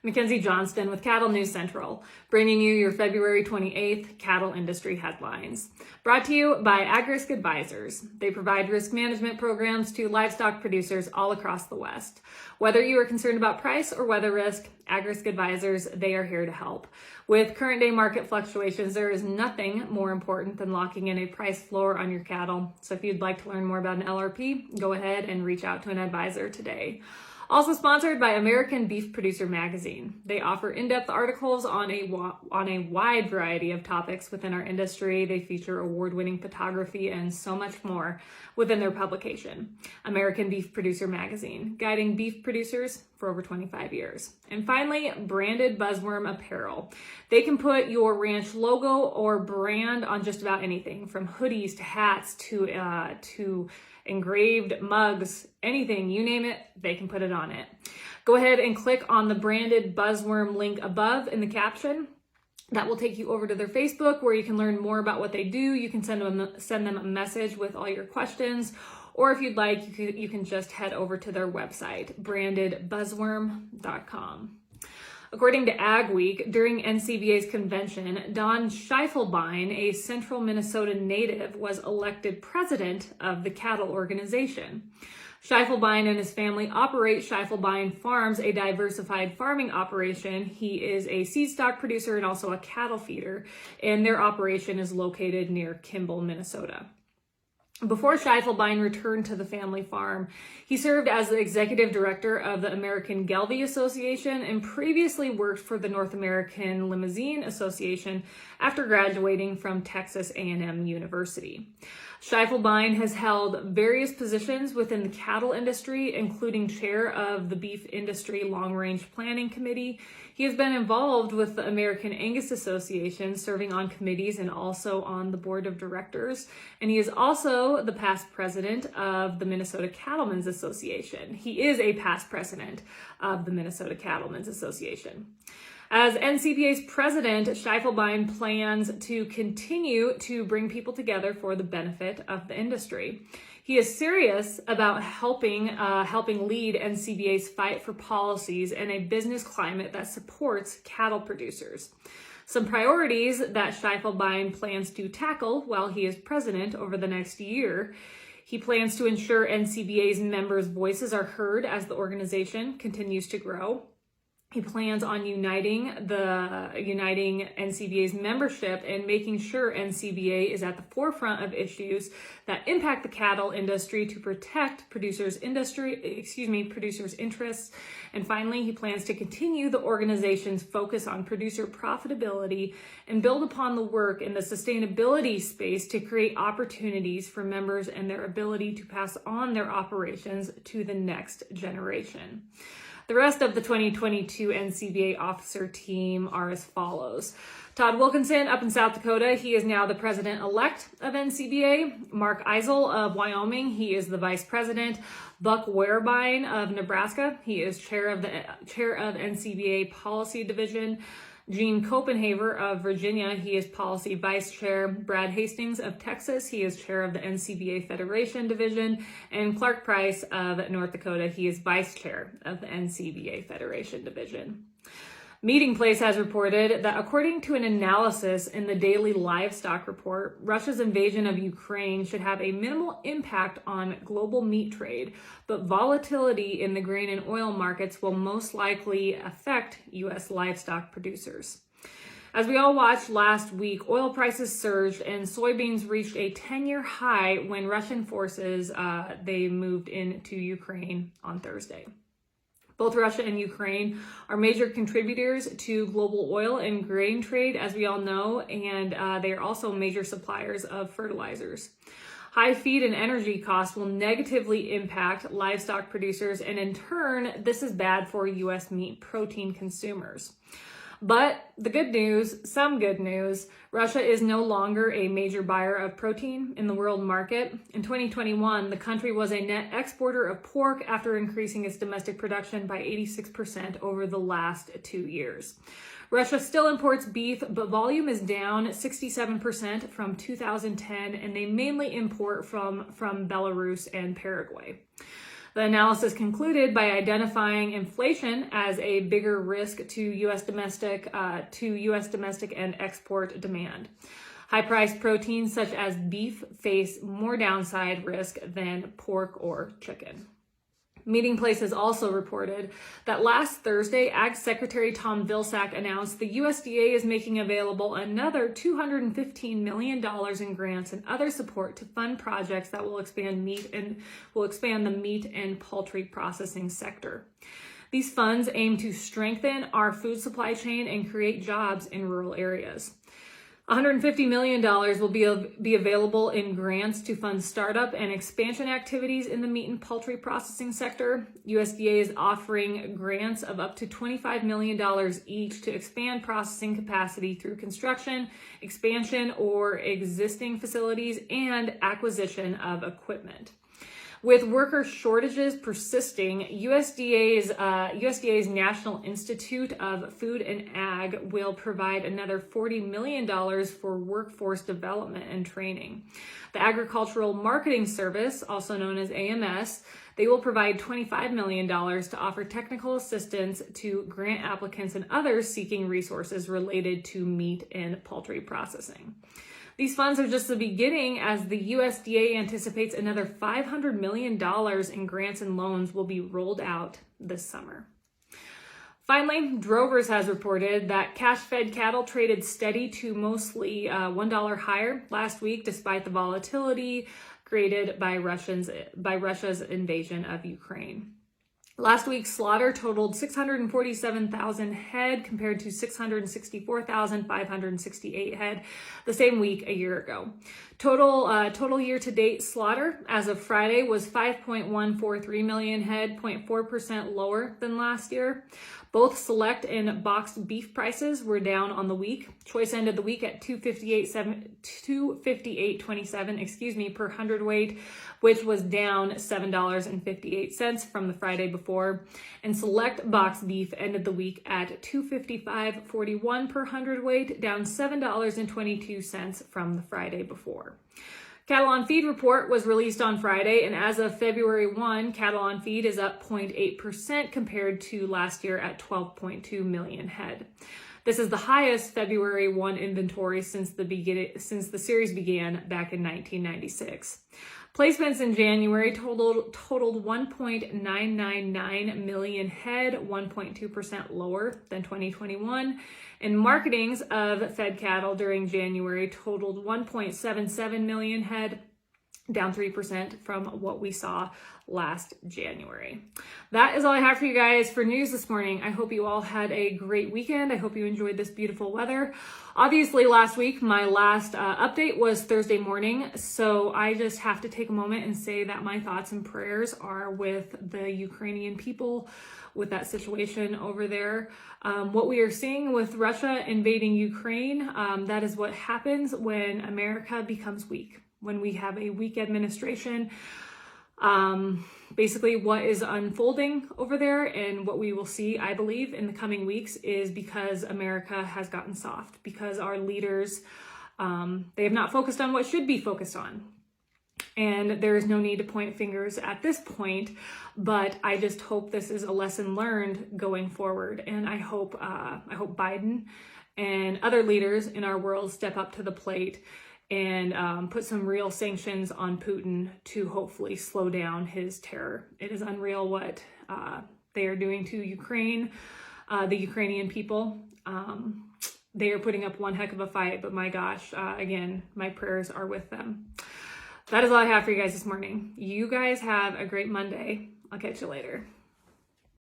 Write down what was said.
Mackenzie Johnston with Cattle News Central, bringing you your February 28th cattle industry headlines. Brought to you by AgRisk Advisors. They provide risk management programs to livestock producers all across the West. Whether you are concerned about price or weather risk, AgRisk Advisors, they are here to help. With current day market fluctuations, there is nothing more important than locking in a price floor on your cattle. So if you'd like to learn more about an LRP, go ahead and reach out to an advisor today. Also sponsored by American Beef Producer Magazine. They offer in-depth articles on a wide variety of topics within our industry. They feature award-winning photography and so much more within their publication. American Beef Producer Magazine, guiding beef producers for over 25 years. And finally, Branded Buzzworm Apparel. They can put your ranch logo or brand on just about anything, from hoodies to hats to engraved mugs, anything, you name it, they can put it on it. Go ahead and click on the Branded Buzzworm link above in the caption. That will take you over to their Facebook where you can learn more about what they do. You can send them a message with all your questions, or if you'd like, you can just head over to their website, brandedbuzzworm.com. According to Ag Week, during NCBA's convention, Don Schiefelbein, a central Minnesota native, was elected president of the cattle organization. Schiefelbein and his family operate Schiefelbein Farms, a diversified farming operation. He is a seed stock producer and also a cattle feeder, and their operation is located near Kimball, Minnesota. Before Schiefelbein returned to the family farm, he served as the executive director of the American Gelbvieh Association and previously worked for the North American Limousine Association after graduating from Texas A&M University. Schiefelbein has held various positions within the cattle industry, including chair of the Beef Industry Long Range Planning Committee. He has been involved with the American Angus Association, serving on committees and also on the board of directors. And he is also the past president of the Minnesota Cattlemen's Association. He is a past president of the Minnesota Cattlemen's Association. As NCBA's president, Schiefelbein plans to continue to bring people together for the benefit of the industry. He is serious about helping lead NCBA's fight for policies and a business climate that supports cattle producers. Some priorities that Schiefelbein plans to tackle while he is president over the next year. He plans to ensure NCBA's members' voices are heard as the organization continues to grow. He plans on uniting NCBA's membership and making sure NCBA is at the forefront of issues that impact the cattle industry to protect producers' interests. And finally, he plans to continue the organization's focus on producer profitability and build upon the work in the sustainability space to create opportunities for members and their ability to pass on their operations to the next generation. The rest of the 2022 NCBA officer team are as follows. Todd Wilkinson up in South Dakota, he is now the president-elect of NCBA. Mark Eisel of Wyoming, he is the vice president. Buck Wehrbein of Nebraska, he is chair of NCBA Policy Division. Gene Copenhaver of Virginia, he is policy vice chair. Brad Hastings of Texas, he is chair of the NCBA Federation Division. And Clark Price of North Dakota, he is vice chair of the NCBA Federation Division. Meeting Place has reported that according to an analysis in the Daily Livestock Report, Russia's invasion of Ukraine should have a minimal impact on global meat trade, but volatility in the grain and oil markets will most likely affect U.S. livestock producers. As we all watched last week, oil prices surged and soybeans reached a 10-year high when Russian forces they moved into Ukraine on Thursday. Both Russia and Ukraine are major contributors to global oil and grain trade, as we all know, and they are also major suppliers of fertilizers. High feed and energy costs will negatively impact livestock producers, and in turn, this is bad for U.S. meat protein consumers. But the good news, some good news, Russia is no longer a major buyer of protein in the world market. In 2021, the country was a net exporter of pork after increasing its domestic production by 86% over the last 2 years. Russia still imports beef, but volume is down 67% from 2010, and they mainly import from Belarus and Paraguay. The analysis concluded by identifying inflation as a bigger risk to U.S. domestic and export demand. High-priced proteins such as beef face more downside risk than pork or chicken. Meeting Places also reported that last Thursday, Ag Secretary Tom Vilsack announced the USDA is making available another $215 million in grants and other support to fund projects that will expand the meat and poultry processing sector. These funds aim to strengthen our food supply chain and create jobs in rural areas. $150 million will be available in grants to fund startup and expansion activities in the meat and poultry processing sector. USDA is offering grants of up to $25 million each to expand processing capacity through construction, expansion or existing facilities, and acquisition of equipment. With worker shortages persisting, USDA's National Institute of Food and Ag will provide another $40 million for workforce development and training. The Agricultural Marketing Service, also known as AMS, they will provide $25 million to offer technical assistance to grant applicants and others seeking resources related to meat and poultry processing. These funds are just the beginning, as the USDA anticipates another $500 million in grants and loans will be rolled out this summer. Finally, Drovers has reported that cash-fed cattle traded steady to mostly $1 higher last week, despite the volatility created by Russia's invasion of Ukraine. Last week's slaughter totaled 647,000 head compared to 664,568 head the same week a year ago. Total year-to-date slaughter as of Friday was 5.143 million head, 0.4% lower than last year. Both select and boxed beef prices were down on the week. Choice ended the week at $258.27, per hundredweight, which was down $7.58 from the Friday before. And select boxed beef ended the week at $255.41 per hundredweight, down $7.22 from the Friday before. Cattle on Feed report was released on Friday, and as of February 1, cattle on feed is up 0.8% compared to last year at 12.2 million head. This is the highest February 1 inventory since the series began back in 1996. Placements in January totaled 1.999 million head, 1.2% lower than 2021. And marketings of fed cattle during January totaled 1.77 million head, down 3% from what we saw last January. That is all I have for you guys for news this morning. I hope you all had a great weekend. I hope you enjoyed this beautiful weather. Obviously, last week, my last update was Thursday morning, so I just have to take a moment and say that my thoughts and prayers are with the Ukrainian people, with that situation over there. What we are seeing with Russia invading Ukraine, that is what happens when America becomes weak. When we have a weak administration, basically what is unfolding over there and what we will see, I believe, in the coming weeks is because America has gotten soft, because our leaders, they have not focused on what should be focused on. And there is no need to point fingers at this point, but I just hope this is a lesson learned going forward. And I hope Biden and other leaders in our world step up to the plate and put some real sanctions on Putin to hopefully slow down his terror. It is unreal what they are doing to Ukraine, the Ukrainian people. They are putting up one heck of a fight, but my gosh, again, my prayers are with them. That is all I have for you guys this morning. You guys have a great Monday. I'll catch you later.